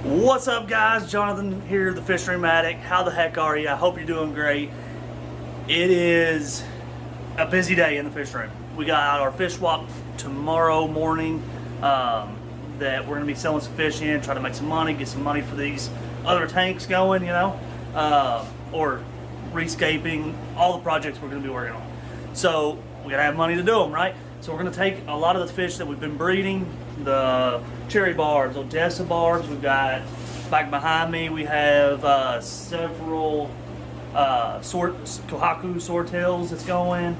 What's up, guys? Jonathan here, the Fish Room Addict. How the heck are you? I hope you're doing great. It is a busy day in the fish room. We got our fish swap tomorrow morning that we're going to be selling some fish in, try to make some money, get some money for these other tanks going, you know, or rescaping, all the projects we're going to be working on. So we got to have money to do them, right? So we're going to take a lot of the fish that we've been breeding, the cherry barbs, Odessa barbs. We've got, back behind me, we have several Kohaku swordtails that's going,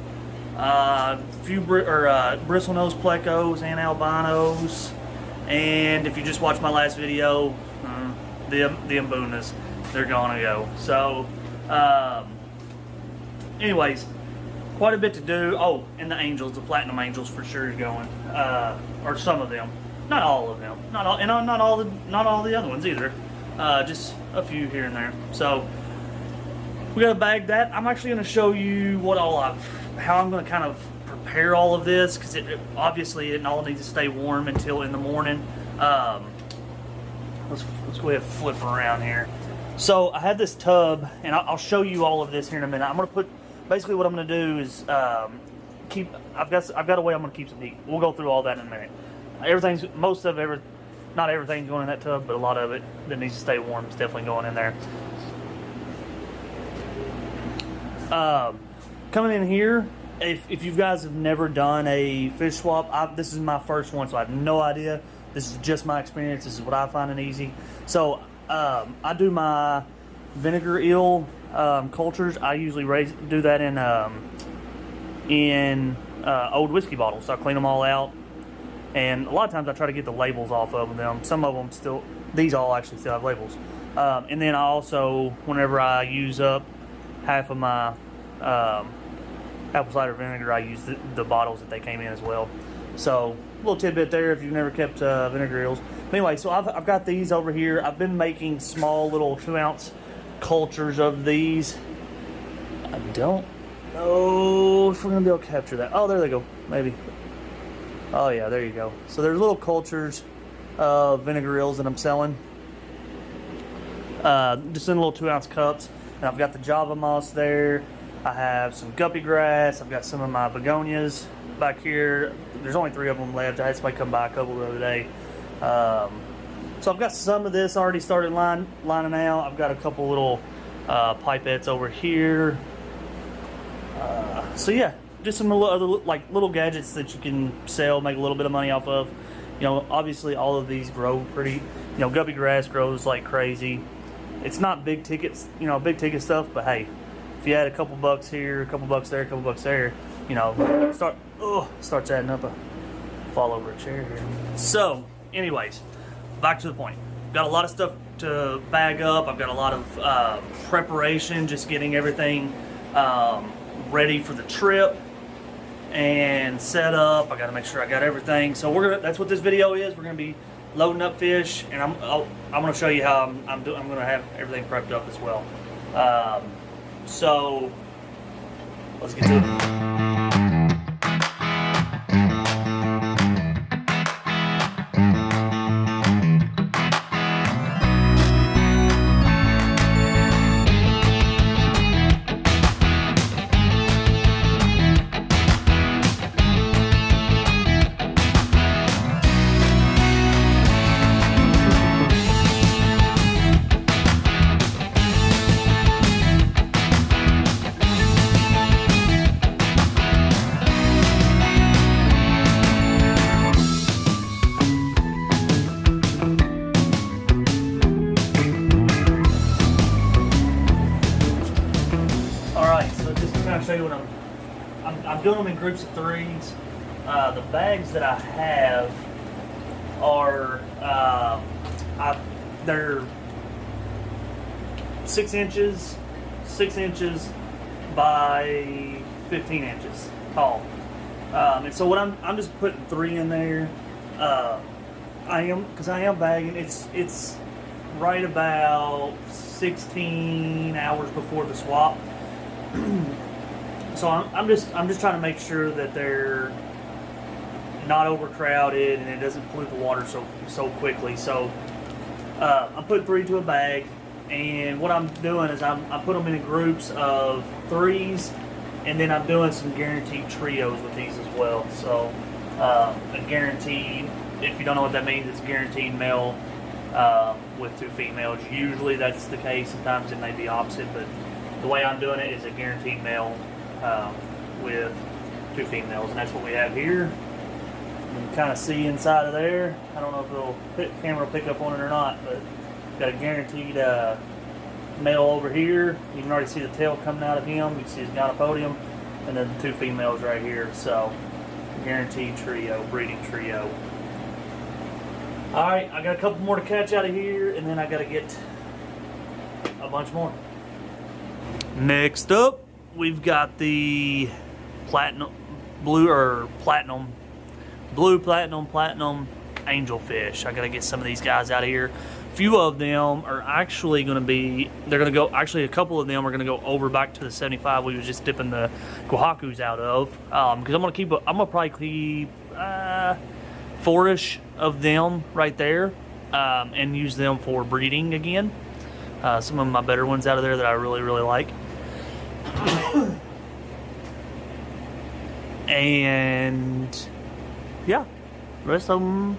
a few bristlenose plecos and albinos, and if you just watched my last video, the mbunas, they're gonna go. So, anyways, quite a bit to do. Oh, and the angels, the platinum angels for sure is going, or some of them, not all of them, not all the other ones either, just a few here and there. So we gotta bag that. I'm actually gonna show you how I'm gonna kind of prepare all of this, because obviously it all needs to stay warm until in the morning. Let's go ahead and flip around here. So I have this tub, and I'll show you all of this here in a minute. I'm gonna put, basically what I'm gonna do is I've got a way I'm gonna keep some heat. We'll go through all that in a minute. Not everything's going in that tub, but a lot of it that needs to stay warm is definitely going in there. Coming in here, if you guys have never done a fish swap, this is my first one, so I have no idea. This is just my experience. This is what I find easy. So I do my vinegar eel cultures. I usually do that in old whiskey bottles. So I clean them all out, and a lot of times I try to get the labels off of them. Some of them still, these all actually still have labels. And then I also, whenever I use up half of my apple cider vinegar, I use the bottles that they came in as well. So a little tidbit there if you've never kept vinegar eels. But anyway, so I've got these over here. I've been making small little 2-ounce cultures of these. I don't know if we're gonna be able to capture that. Oh, there they go, maybe. Oh yeah, there you go. So there's little cultures of vinegar eels that I'm selling, just in little 2-ounce cups. And I've got the Java moss there. I have some guppy grass. I've got some of my begonias back here. There's only 3 of them left. I had somebody come by a couple the other day. So I've got some of this already started lining out. I've got a couple little pipettes over here. So yeah, just some other little gadgets that you can sell, make a little bit of money off of. You know, obviously all of these grow pretty. You know, guppy grass grows like crazy. It's not big tickets, big ticket stuff, but hey, if you add a couple bucks here, a couple bucks there, a couple bucks there, starts adding up. Fall over a chair here. So, anyways, back to the point. Got a lot of stuff to bag up. I've got a lot of preparation, just getting everything ready for the trip and set up. I got to make sure I got everything. So that's what this video is. We're gonna be loading up fish, and I'm going to show you how I'm going to have everything prepped up as well. So let's get to it. Show you what I'm doing them in groups of 3s. The bags that I have are they're 6 inches by 15 inches tall, and so what I'm just putting 3 in there. I am bagging. It's right about 16 hours before the swap. So I'm just trying to make sure that they're not overcrowded and it doesn't pollute the water so quickly. So I'm putting 3 to a bag, and what I'm doing is I put them in groups of 3s, and then I'm doing some guaranteed trios with these as well. So a guaranteed, if you don't know what that means, it's guaranteed male with 2 females. Usually that's the case. Sometimes it may be opposite, but the way I'm doing it is a guaranteed male with 2 females, and that's what we have here. You can kind of see inside of there. I don't know if the camera will pick up on it or not, but got a guaranteed male over here. You can already see the tail coming out of him. You can see his gonopodium, and then the 2 females right here. So guaranteed trio, breeding trio. All right, I got a couple more to catch out of here, and then I got to get a bunch more. Next up, we've got the blue platinum angelfish. I got to get some of these guys out of here. A few of them are actually going to be, actually a couple of them are going to go over back to the 75 we was just dipping the Kohakus out of. Because I'm going to probably keep 4-ish of them right there, and use them for breeding again. Some of my better ones out of there that I really, really like. And yeah, the rest of them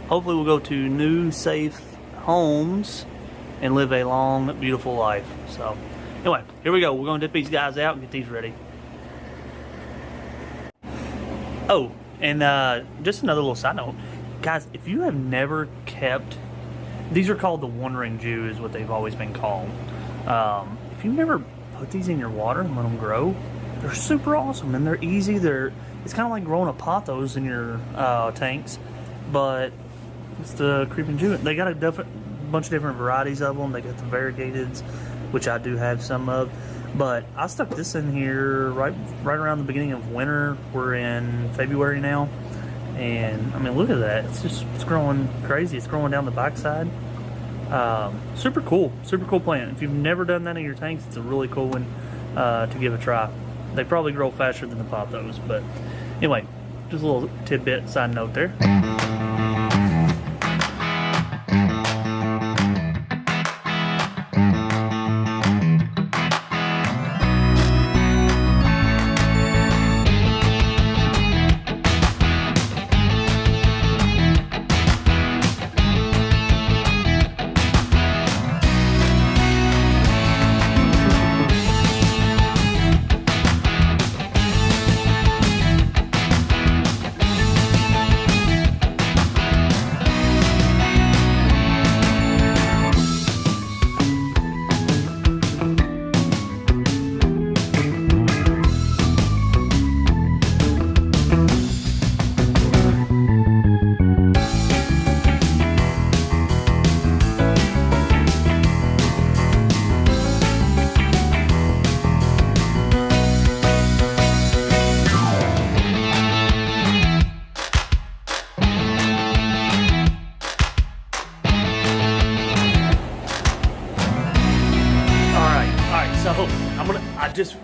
hopefully will go to new, safe homes and live a long, beautiful life. So anyway, here we go. We're going to dip these guys out and get these ready. Oh, and just another little side note. Guys, if you have never kept, these are called the wandering Jew is what they've always been called. If you've never put these in your water and let them grow, they're super awesome and they're easy. It's kind of like growing a pothos in your tanks, but it's the creeping Jew. They got a bunch of different varieties of them. They got the variegateds, which I do have some of. But I stuck this in here right around the beginning of winter. We're in February now, and I mean, look at that. It's growing crazy. It's growing down the backside. Super cool plant. If you've never done that in your tanks, it's a really cool one to give a try. They probably grow faster than the pothos, but anyway, just a little tidbit side note there.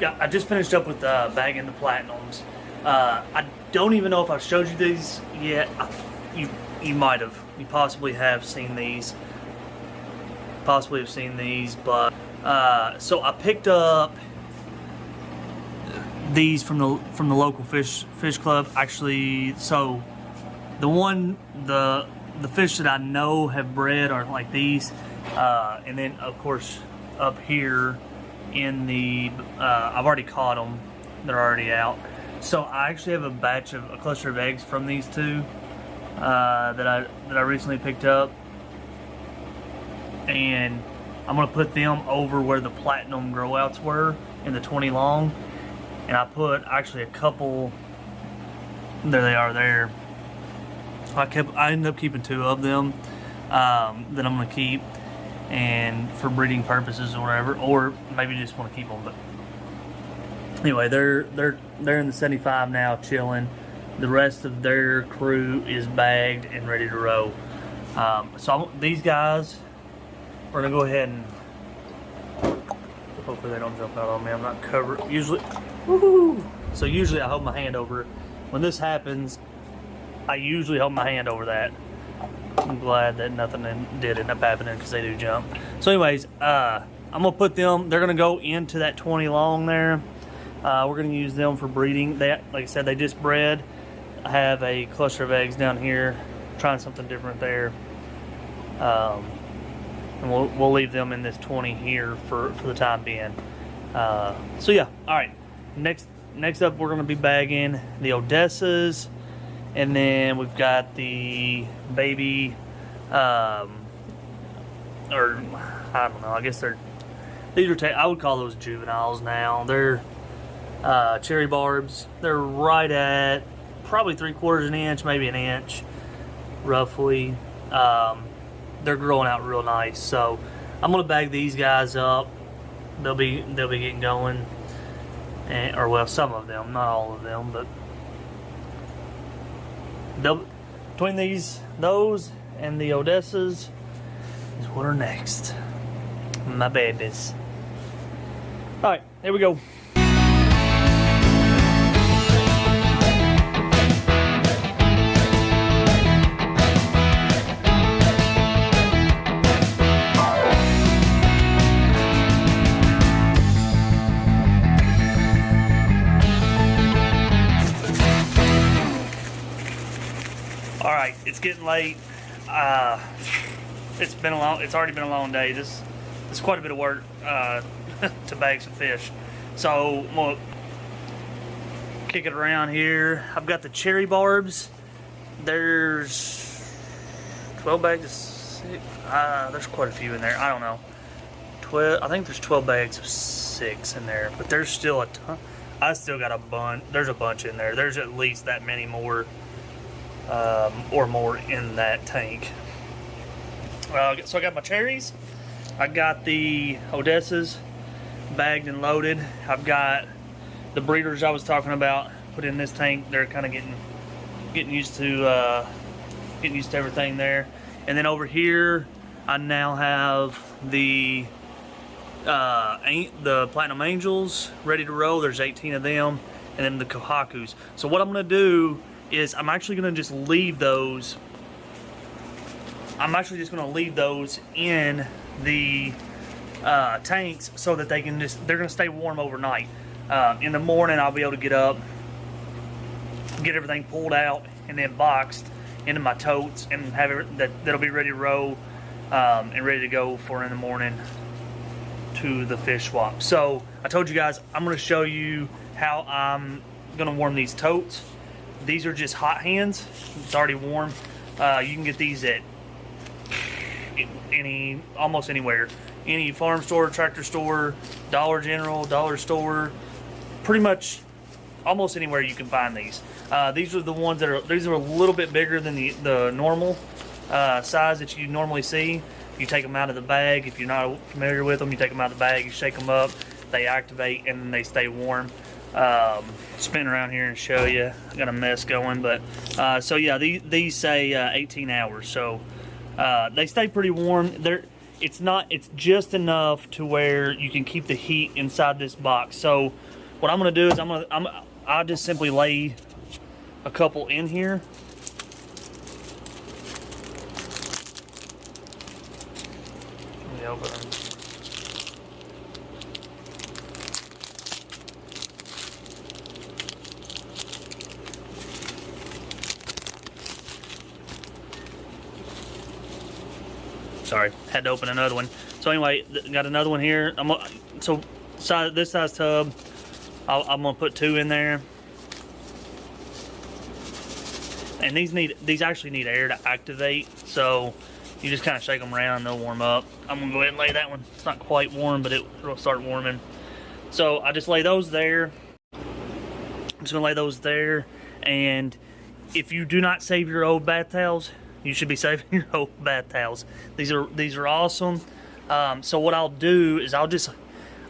I just finished up with bagging the platinums. I don't even know if I've showed you these yet. You might have. You possibly have seen these. Possibly have seen these, but so I picked up these from the local fish club. Actually, so the fish that I know have bred are like these, and then of course up here in the I've already caught them. They're already out. So I actually have a cluster of eggs from these two that I recently picked up, and I'm gonna put them over where the platinum grow outs were in the 20 long, and I put actually a couple. There they are there. I ended up keeping 2 of them that I'm gonna keep, and for breeding purposes or whatever, or maybe just want to keep them. But anyway, they're in the 75 now, chilling. The rest of their crew is bagged and ready to row. So these guys, we're gonna go ahead and hopefully they don't jump out on me. I'm not covered usually. Woohoo! So usually I hold my hand over it. When this happens, I usually hold my hand over that. I'm glad that nothing did end up happening because they do jump. So anyways, I'm gonna put them, they're gonna go into that 20 long there. We're gonna use them for breeding. Like I said, they just bred. I have a cluster of eggs down here, trying something different there. And we'll leave them in this 20 here for the time being. So yeah, all right. Next up, we're going to be bagging the Odessas, and then we've got the baby, or I don't know. I guess I would call those juveniles now. They're cherry barbs. They're right at probably 3/4 an inch, maybe an inch, roughly. They're growing out real nice, so I'm gonna bag these guys up. They'll be getting going, or well, some of them, not all of them, but between those and the Odessas is what are next. My babies. All right, here we go. All right, it's getting late. It's already been a long day. This is quite a bit of work to bag some fish. So I'm gonna kick it around here. I've got the cherry barbs. There's 12 bags of 6. There's quite a few in there. I don't know. 12. I think there's 12 bags of 6 in there, but there's still a ton. I still got a bunch. There's a bunch in there. There's at least that many more. Or more in that tank. So I got my cherries. I got the Odessas bagged and loaded. I've got the breeders I was talking about put in this tank. They're kind of getting used to everything there. And then over here, I now have the Platinum Angels ready to roll. There's 18 of them, and then the Kohakus. So what I'm gonna do is I'm actually going to just leave those. I'm actually just going to leave those in the tanks so that they're going to stay warm overnight. In the morning, I'll be able to get up, get everything pulled out, and then boxed into my totes, and have it that'll be ready to roll and ready to go for in the morning to the fish swap. So I told you guys I'm going to show you how I'm going to warm these totes. These are just hot hands. It's already warm. You can get these at almost anywhere. Any farm store, tractor store, Dollar General, dollar store. Pretty much almost anywhere you can find these. These are the ones these are a little bit bigger than the normal size that you normally see. You take them out of the bag. If you're not familiar with them, you take them out of the bag, you shake them up, they activate, and then they stay warm. Spin around here and show you. I got a mess going, but so yeah, these say 18 hours, so they stay pretty warm. It's just enough to where you can keep the heat inside this box. So what I'm gonna do is I'll just simply lay a couple in here. Let me open them. Sorry, had to open another one. So anyway, got another one here. This size tub, I'm gonna put 2 in there. And these actually need air to activate, so you just kind of shake them around and they'll warm up. I'm gonna go ahead and lay that one. It's not quite warm, but it'll start warming. So I just lay those there. I'm just gonna lay those there. And if you do not save your old bath towels, you should be saving your old bath towels. These are awesome. So what I'll do is I'm just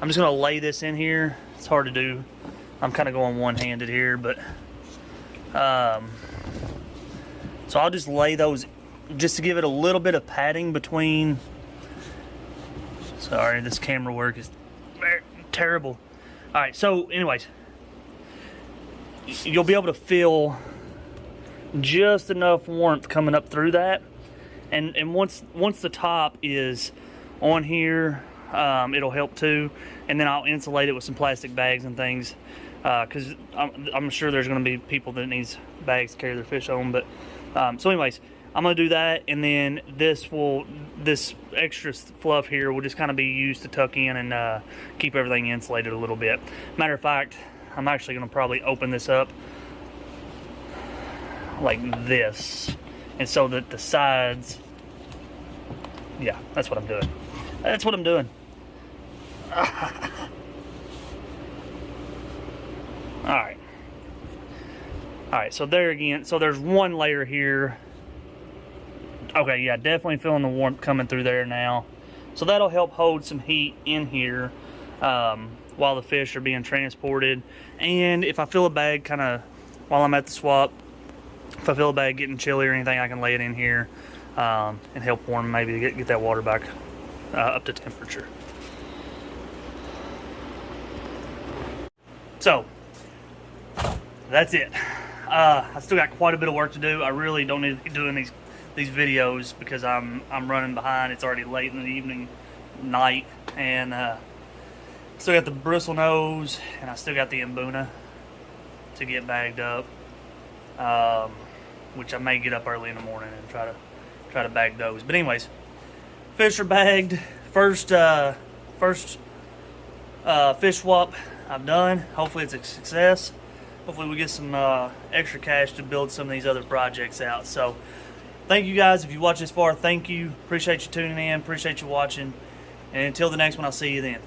gonna lay this in here. It's hard to do. I'm kind of going one-handed here, but so I'll just lay those just to give it a little bit of padding between. Sorry, this camera work is terrible. All right, so anyways, you'll be able to feel just enough warmth coming up through that, And once the top is on here, it'll help too. And then I'll insulate it with some plastic bags and things, because I'm sure there's going to be people that needs bags to carry their fish on. But so anyways, I'm going to do that, and then this extra fluff here will just kind of be used to tuck in and keep everything insulated a little bit. Matter of fact, I'm actually going to probably open this up like this, and so that the sides, yeah, that's what I'm doing. That's what I'm doing. Alright, so there again, so there's one layer here. Okay, yeah, definitely feeling the warmth coming through there now. So that'll help hold some heat in here while the fish are being transported. And if I feel a bag kind of, while I'm at the swap, if I feel a bag getting chilly or anything, I can lay it in here and help warm, maybe to get that water back up to temperature. So that's it. I still got quite a bit of work to do. I really don't need to be doing these videos because I'm running behind. It's already late in the evening, night, and still got the bristle nose, and I still got the Mbuna to get bagged up, which I may get up early in the morning and try to bag those. But anyways, fish are bagged. First fish swap I've done. Hopefully it's a success. Hopefully we get some extra cash to build some of these other projects out. So thank you guys. If you watch this far, thank you. Appreciate you tuning in. Appreciate you watching. And until the next one, I'll see you then.